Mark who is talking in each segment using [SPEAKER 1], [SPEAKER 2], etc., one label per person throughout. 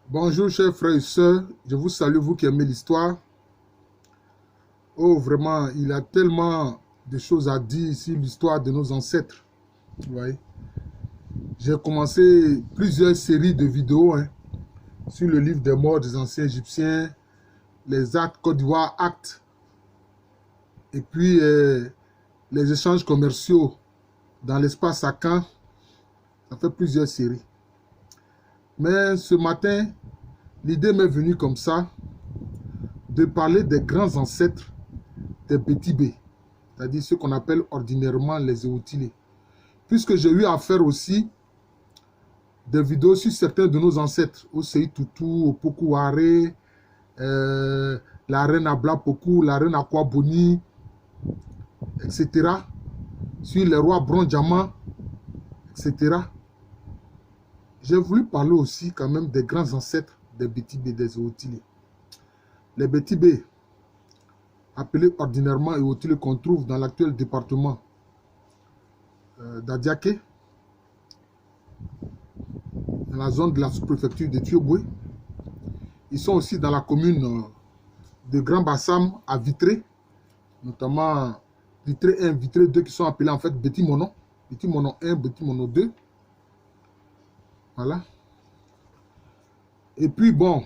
[SPEAKER 1] Bonjour chers frères et sœurs, je vous salue, vous qui aimez l'histoire. Oh vraiment, il y a tellement de choses à dire sur l'histoire de nos ancêtres. Vous voyez? J'ai commencé plusieurs séries de vidéos sur le livre des morts des anciens Égyptiens, les actes Côte d'Ivoire, actes, et puis les échanges commerciaux dans l'espace Akan. Ça fait plusieurs séries. Mais ce matin, l'idée m'est venue comme ça, de parler des grands ancêtres des Bétibé, c'est-à-dire ceux qu'on appelle ordinairement les Ewotilé. Puisque j'ai eu à faire aussi des vidéos sur certains de nos ancêtres, Osei Tutu, Opoku Ware, la reine Abla Poku, la reine Akwaboni, etc. Sur les rois Bronjama, etc. J'ai voulu parler aussi quand même des grands ancêtres des Bétibé, des Ewotilé. Les Bétibé, appelés ordinairement Ewotilé, qu'on trouve dans l'actuel département d'Adiaké, dans la zone de la sous-préfecture de Thioboué. Ils sont aussi dans la commune de Grand Bassam à Vitré, notamment Vitré 1, Vitré 2 qui sont appelés en fait Béti Mono 1, Béti Mono 2. Voilà. Et puis bon,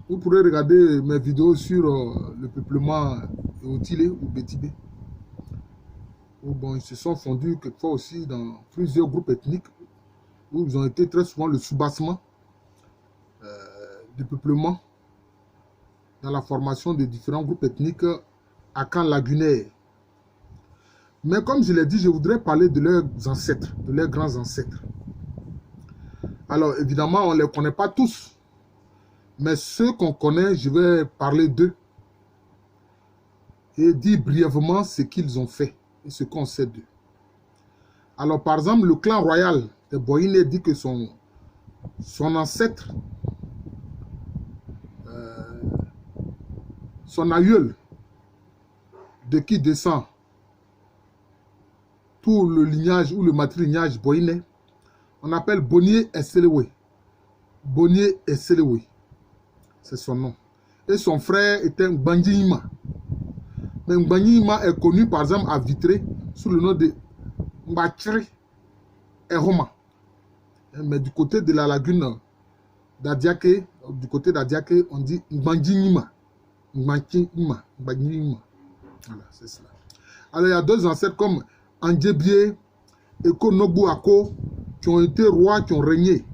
[SPEAKER 1] vous pourrez regarder mes vidéos sur le peuplement Ewotilé ou Bétibé. Bon, ils se sont fondus quelquefois aussi dans plusieurs groupes ethniques où ils ont été très souvent le soubassement du peuplement dans la formation de différents groupes ethniques à Camp lagunaire. Mais comme je l'ai dit, je voudrais parler de leurs ancêtres, de leurs grands ancêtres. Alors évidemment, on ne les connaît pas tous, mais ceux qu'on connaît, je vais parler d'eux et dire brièvement ce qu'ils ont fait et ce qu'on sait d'eux. Alors par exemple, le clan royal de Boyine dit que son ancêtre, son aïeul, de qui descend tout le lignage ou le matrilignage Boyine, on appelle Bonier Esselewe. Bonier Esselewe, c'est son nom. Et son frère était Mbandjima. Mais Mbandjima est connu par exemple à Vitré sous le nom de Mbachri Ehoma. Mais du côté de la lagune d'Adiaké, on dit Mbandjima. Mbandjima. Voilà, c'est cela. Alors il y a deux ancêtres comme Andjebie et Konobu Ako qui ont été rois, qui ont régné.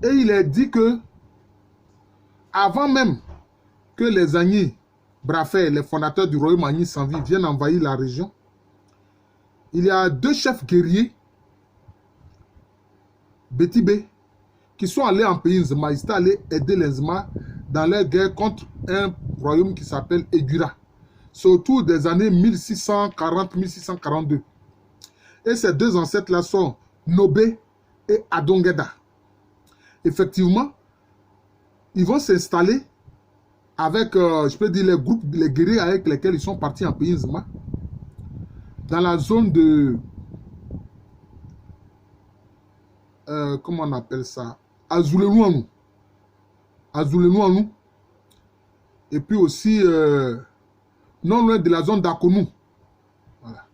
[SPEAKER 1] Et il est dit que avant même que les Agni Brafé, les fondateurs du royaume Agni Sanvi, viennent envahir la région, il y a deux chefs guerriers, Bétibé, qui sont allés en pays Nzema. Ils étaient allés aider les Nzema dans leur guerre contre un royaume qui s'appelle Egura. C'est autour des années 1640-1642. Et ces deux ancêtres-là sont Nobé et Adongeda. Effectivement, ils vont s'installer avec, je peux dire, les groupes, les guerriers avec lesquels ils sont partis en pays Nzema, dans la zone de, comment on appelle ça, Azulenouanou. Azulenouanou. Et puis aussi, non loin de la zone d'Akonou. Voilà,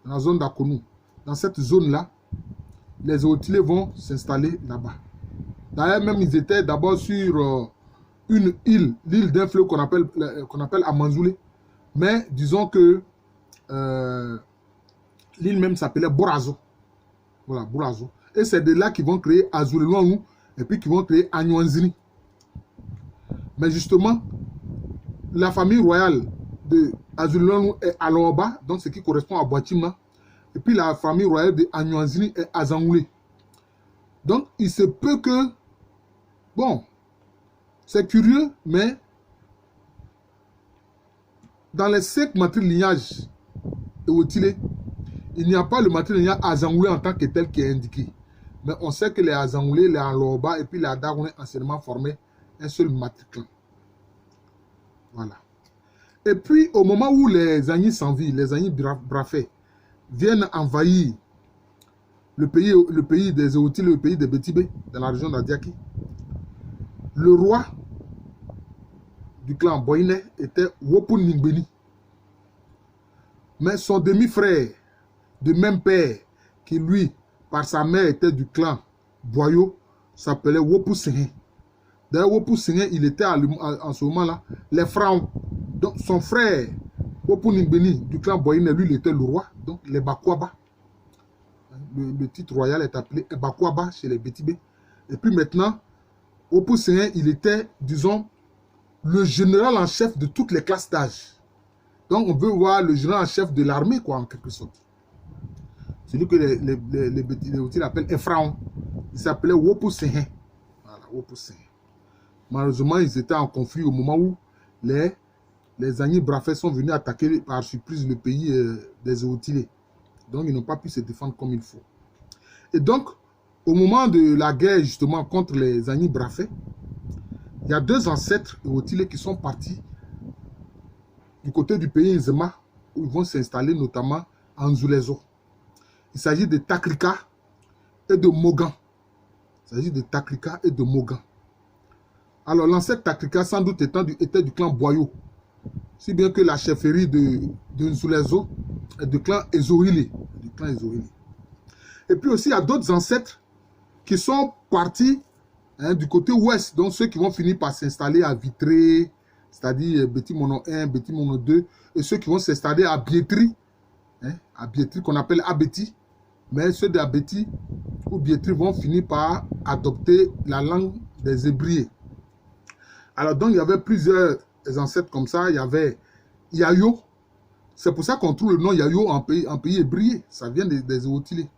[SPEAKER 1] dans la zone d'Akonou. Dans cette zone-là, les Ewotilé vont s'installer là-bas. D'ailleurs, même ils étaient d'abord sur une île, l'île d'un fleuve qu'on appelle Amanzoulé. Mais disons que l'île même s'appelait Borazo. Voilà, Borazo. Et c'est de là qu'ils vont créer Azulenouanou et puis qu'ils vont créer Anyouanzini. Mais justement, la famille royale de Azulenouanou est Aloba, donc ce qui correspond à Boatima. Et puis la famille royale de Anyouanzini est Azangoulé. Donc il se peut que, bon, c'est curieux, mais dans les 5 matrilignage Ewotilé, il n'y a pas le matrilignage Azangoulé en tant que tel qui est indiqué. Mais on sait que les Azangoulé, les Aloba et puis les Adagoulé anciennement formaient un seul matriclan. Voilà. Et puis au moment où les Agni Sanvi, les Agni Brafé, viennent envahir le pays des Eotile, le pays des Betibé, dans la région d'Adiaki. Le roi du clan Boyne était Wopu Ningbeni. Mais son demi-frère, de même père, qui lui, par sa mère, était du clan Boyo, s'appelait Wopu Singhen. D'ailleurs, Wopu Singhen, il était en ce moment-là, les Francs. Donc, son frère, Wopu Ningbeni, du clan Boyne, lui, il était le roi, donc les Bakwaba. Le titre royal est appelé Bakwaba chez les Betibé. Et puis maintenant, Wopu Singhen, il était, disons, le général en chef de toutes les classes d'âge. Donc, on veut voir le général en chef de l'armée, quoi, en quelque sorte. Celui que les Outils appellent Ephraon. Il s'appelait Wopu Singhen. Voilà, Wopu Singhen. Malheureusement, ils étaient en conflit au moment où les Agni Brafais sont venus attaquer par surprise le pays des Eotilés. Donc, ils n'ont pas pu se défendre comme il faut. Et donc, au moment de la guerre, justement, contre les Agni Brafais, il y a deux ancêtres Eotilés qui sont partis du côté du pays Nzema, où ils vont s'installer notamment en Nzulezo. Il s'agit de Takrika et de Mogan. Il s'agit de Takrika et de Mogan. Alors, l'ancêtre Takrika, sans doute, était du clan Boyo. Si bien que la chefferie de Nzulezo est du clan Ezohile. Et puis aussi, il y a d'autres ancêtres qui sont partis du côté ouest. Donc, ceux qui vont finir par s'installer à Vitré, c'est-à-dire Beti Mono 1, Beti Mono 2, et ceux qui vont s'installer à Bietri, qu'on appelle Abeti. Mais ceux d'Abeti ou Bietri vont finir par adopter la langue des Hébriers. Alors, donc, il y avait plusieurs ancêtres comme ça. Il y avait Yayo. C'est pour ça qu'on trouve le nom Yayo en pays hébreu. Ça vient des Eotilés.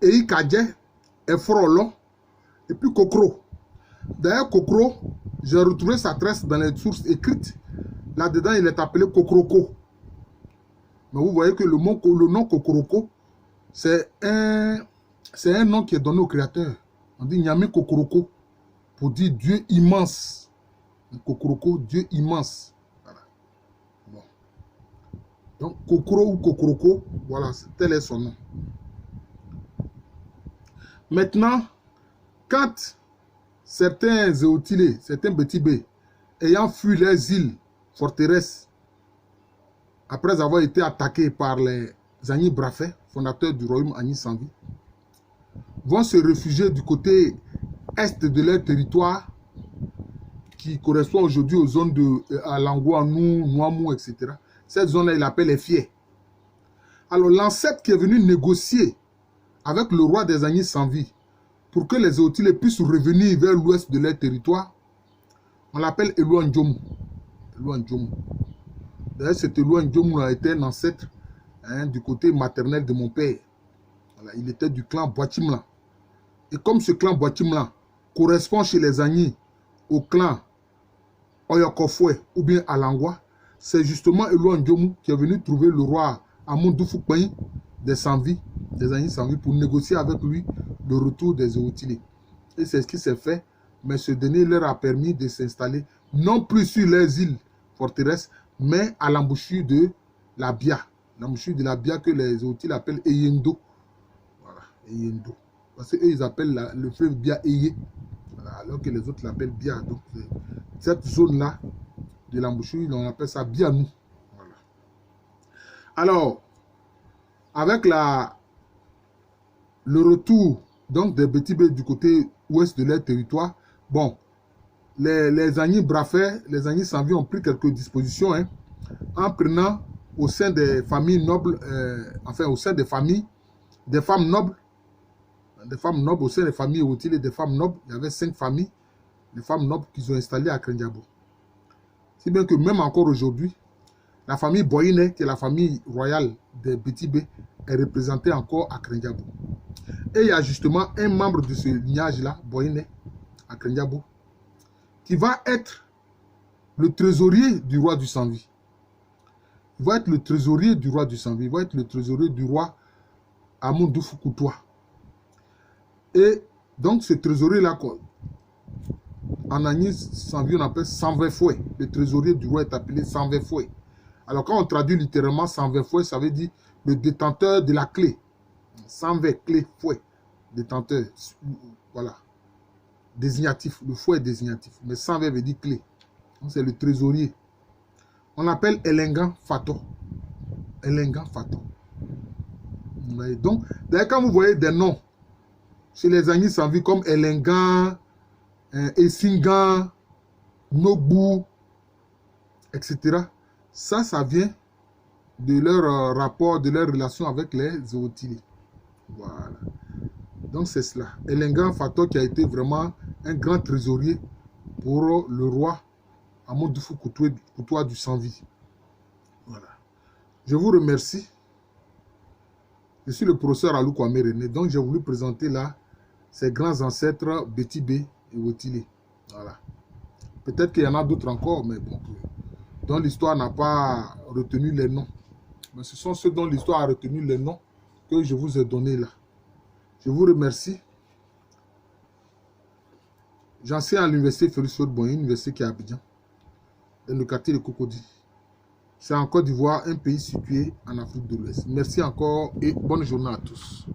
[SPEAKER 1] Et Kadje, Efrolon, et puis Kokro. D'ailleurs, Kokro, j'ai retrouvé sa trace dans les sources écrites. Là-dedans, il est appelé Kokroko. Mais vous voyez que le nom Kokroko, c'est un nom qui est donné au Créateur. On dit Nyame Kokroko pour dire Dieu immense. Kokroko, Dieu immense. Voilà. Bon. Donc, Kokro ou Kokroko, voilà, tel est son nom. Maintenant, quand certains Eotilés, certains Betibé, ayant fui les îles forteresses, après avoir été attaqués par les Agni Brafais, fondateurs du royaume Agni Sanvi, vont se réfugier du côté est de leur territoire, qui correspond aujourd'hui aux zones de Alangouanou, Nouamou, etc. Cette zone-là, il appelle les Fiers. Alors, l'ancêtre qui est venu négocier avec le roi des Agni Sanvi pour que les Eotilés puissent revenir vers l'ouest de leur territoire, on l'appelle Elou Ndjomou. D'ailleurs, cet Elou Ndjomou a été un ancêtre du côté maternel de mon père. Voilà, il était du clan Boatimla. Et comme ce clan Boatimla correspond chez les Agni au clan Oyokofwe ou bien Alangwa, c'est justement Elou Ndjomou qui est venu trouver le roi Amoundou Fukpayi des Sanvi, des Agni Sanvi, pour négocier avec lui le retour des Eotilés. Et c'est ce qui s'est fait, mais ce dernier leur a permis de s'installer non plus sur les îles forteresses, mais à l'embouchure de la Bia. L'embouchure de la Bia que les Eotilés appellent Eyendo. Voilà, Eyendo. Parce qu'eux, ils appellent le fleuve Bia Eye, voilà, alors que les autres l'appellent Bia. Donc, cette zone-là de l'embouchure, on appelle ça Bianou. Voilà. Alors, avec le retour donc des Betibé du côté ouest de leur territoire, bon, les Agni Brafais, les Agni Sanvi ont pris quelques dispositions en prenant au sein des familles nobles, enfin au sein des familles, des femmes nobles, au sein des familles Eotilés, des femmes nobles. Il y avait 5 familles, des femmes nobles qu'ils ont installées à Krendiabo. Si bien que même encore aujourd'hui, la famille Boyine, qui est la famille royale des Betibé, est représentée encore à Krendiabo. Et il y a justement un membre de ce lignage-là, Boyine, à Krendiabo, qui va être le trésorier du roi du Sanvi. Il va être le trésorier du roi du Sanvi. Il va être le trésorier du roi Amoundou Fukutwa. Et donc ce trésorier-là, en Agni Sanvi, on appelle Sanvefoué. Le trésorier du roi est appelé Sanvefoué. Alors quand on traduit littéralement Sanvefoué, ça veut dire le détenteur de la clé. 120 clés, fouet, détenteur. Voilà. Désignatif. Le fouet est désignatif. Mais 120 veut dire clé. C'est le trésorier. On appelle Elengan Fato. Elengan Fato. Donc, d'ailleurs, quand vous voyez des noms chez les Agnis sans vie comme Elengan, Essingan, Nobu, etc., ça vient de leur rapport, de leur relation avec les Eotili. Voilà. Donc, c'est cela. Elengan Fato qui a été vraiment un grand trésorier pour le roi Amodoufou Koutoua du Sans-Vie. Voilà. Je vous remercie. Je suis le professeur Alou Kwame René. Donc, j'ai voulu présenter là ces grands ancêtres Betibé et Wotili. Voilà. Peut-être qu'il y en a d'autres encore, mais bon, dont l'histoire n'a pas retenu les noms. Mais ce sont ceux dont l'histoire a retenu les noms que je vous ai donnés là. Je vous remercie. J'enseigne à l'université Félix Houphouët-Boigny, université qui est à Abidjan, dans le quartier de Cocody. C'est en Côte d'Ivoire, un pays situé en Afrique de l'Ouest. Merci encore et bonne journée à tous.